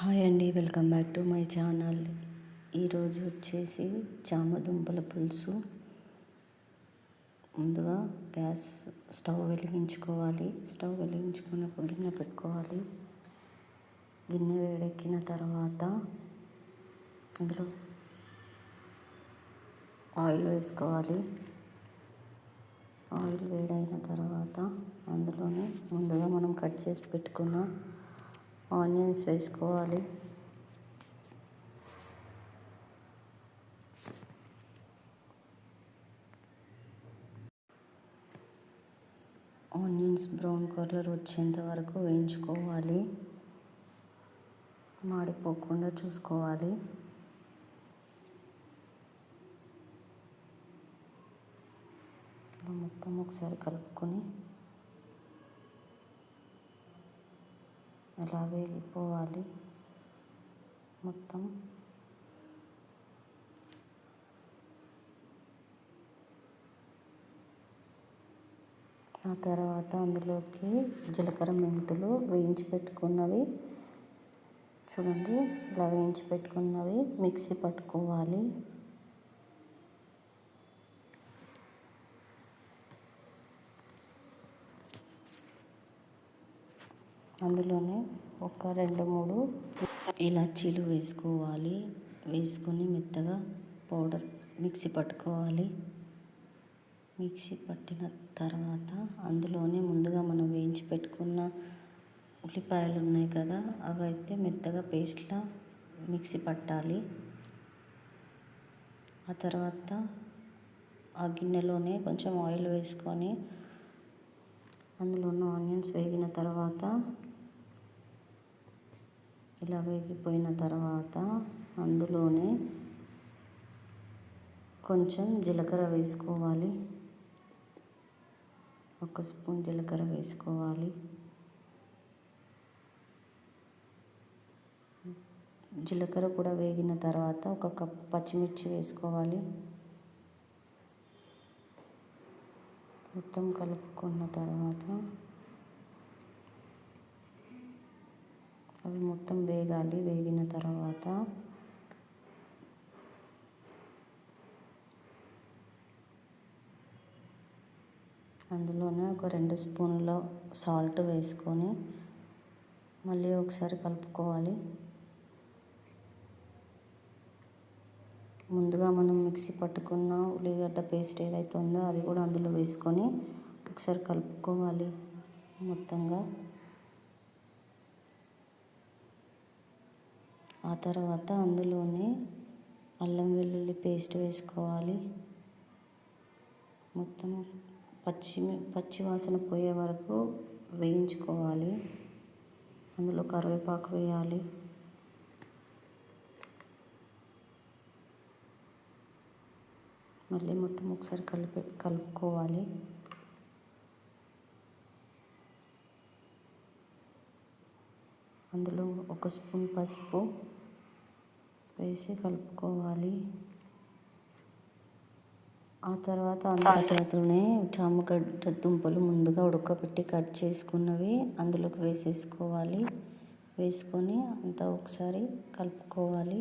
Hi అండి, welcome back to my channel. ఈరోజు వచ్చేసి చామదుంపల పులుసు. ముందుగా గ్యాస్ స్టవ్ వెలిగించుకోవాలి. స్టవ్ వెలిగించుకుని ఒక గిన్నె పెట్టుకోవాలి. గిన్నె వేడెక్కిన తర్వాత అందులో ఆయిల్ వేసుకోవాలి. ఆయిల్ వేడైన తర్వాత అందులోనే ముందుగా మనం కట్ చేసి పెట్టుకున్న ఆనియన్స్ వేసుకోవాలి. ఆనియన్స్ బ్రౌన్ కలర్ వచ్చేంత వరకు వేయించుకోవాలి. మాడిపోకుండా చూసుకోవాలి. మొత్తం ఒకసారి కలుపుకొని అలా వేగిపోవాలి. మొత్తం ఆ తర్వాత అందులోకి జీలకర్ర మెంతులు వేయించి పెట్టుకున్నవి చూడండి, ఇలా వేయించి పెట్టుకున్నవి మిక్సీ పట్టుకోవాలి. అందులోనే ఒక 2-3 ఇలాచీలు వేసుకోవాలి. వేసుకొని మెత్తగా పౌడర్ మిక్సీ పట్టుకోవాలి. మిక్సీ పట్టిన తర్వాత అందులోనే ముందుగా మనం వేయించి పెట్టుకున్న ఉల్లిపాయలు ఉన్నాయి కదా, అవైతే మెత్తగా పేస్ట్లా మిక్సీ పట్టాలి. ఆ తర్వాత ఆ గిన్నెలోనే కొంచెం ఆయిల్ వేసుకొని అందులో ఉన్న ఆనియన్స్ వేగిన తర్వాత ఇలా వేగిపోయిన తర్వాత అందులోనే కొంచెం జీలకర్ర వేసుకోవాలి. 1 స్పూన్ జీలకర్ర వేసుకోవాలి. జీలకర్ర కూడా వేగిన తర్వాత 1 కప్పు పచ్చిమిర్చి వేసుకోవాలి. మొత్తం కలుపుకున్న తర్వాత అవి మొత్తం వేగాలి. వేగిన తర్వాత అందులోనే ఒక 2 స్పూన్ల సాల్ట్ వేసుకొని మళ్ళీ ఒకసారి కలుపుకోవాలి. ముందుగా మనం మిక్సీ పట్టుకున్న ఉల్లిగడ్డ పేస్ట్ ఏదైతే ఉందో అది కూడా అందులో వేసుకొని ఒకసారి కలుపుకోవాలి మొత్తంగా. ఆ తర్వాత అందులోనే అల్లం వెల్లుల్లి పేస్ట్ వేసుకోవాలి. మొత్తం పచ్చి వాసన పోయే వరకు వేయించుకోవాలి. అందులో కరివేపాకు వేయాలి. మళ్ళీ మొత్తం ఒకసారి కలుపుకోవాలి. అందులో 1 స్పూన్ పసుపు వేసి కలుపుకోవాలి. ఆ తర్వాత అందులోనే చామగడ్డ దుంపలు ముందుగా ఉడకబెట్టి కట్ చేసుకున్నవి అందులోకి వేసేసుకోవాలి. వేసుకొని అంతా ఒకసారి కలుపుకోవాలి.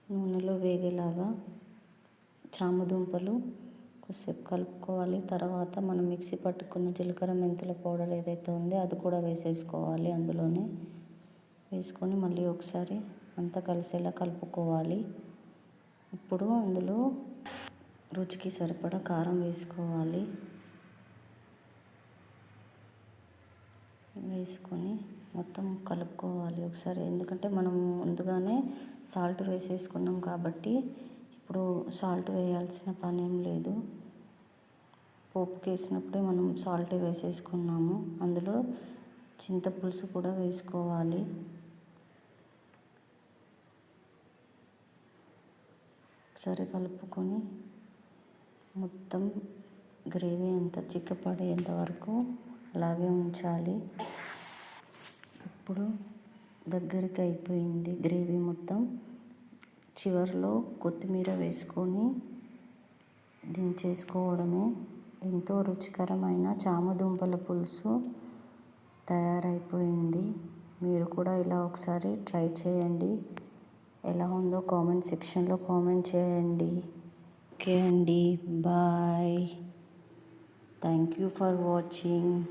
నూనెలో వేగేలాగా చామదుంపలు కొద్దిసేపు కలుపుకోవాలి. తర్వాత మనం మిక్సీ పట్టుకున్న జీలకర్ర మెంతుల పౌడర్ ఏదైతే ఉందో అది కూడా వేసేసుకోవాలి. అందులోనే వేసుకొని మళ్ళీ ఒకసారి అంతా కలిసేలా కలుపుకోవాలి. ఇప్పుడు అందులో రుచికి సరిపడా కారం వేసుకోవాలి. వేసుకొని మొత్తం కలుపుకోవాలి ఒకసారి. ఎందుకంటే మనం ముందుగానే సాల్ట్ వేసేసుకున్నాం కాబట్టి ఇప్పుడు సాల్ట్ వేయాల్సిన పని ఏం లేదు. పోపుకి వేసినప్పుడే మనం సాల్ట్ వేసేసుకున్నాము. అందులో చింతపులుసు కూడా వేసుకోవాలి. ఒకసారి కలుపుకొని మొత్తం గ్రేవీ అంతా చిక్కపడేంత వరకు అలాగే ఉంచాలి. ఇప్పుడు దగ్గరికి అయిపోయింది గ్రేవీ మొత్తం. చివరిలో కొత్తిమీర వేసుకొని దించేసుకోవడమే. ఎంతో రుచికరమైన చామదుంపల పులుసు తయారైపోయింది. మీరు కూడా ఇలా ఒకసారి ట్రై చేయండి. ఎలా ఉందో కామెంట్ సెక్షన్లో కామెంట్ చేయండి. ఓకే అండి, bye. Thank you for watching.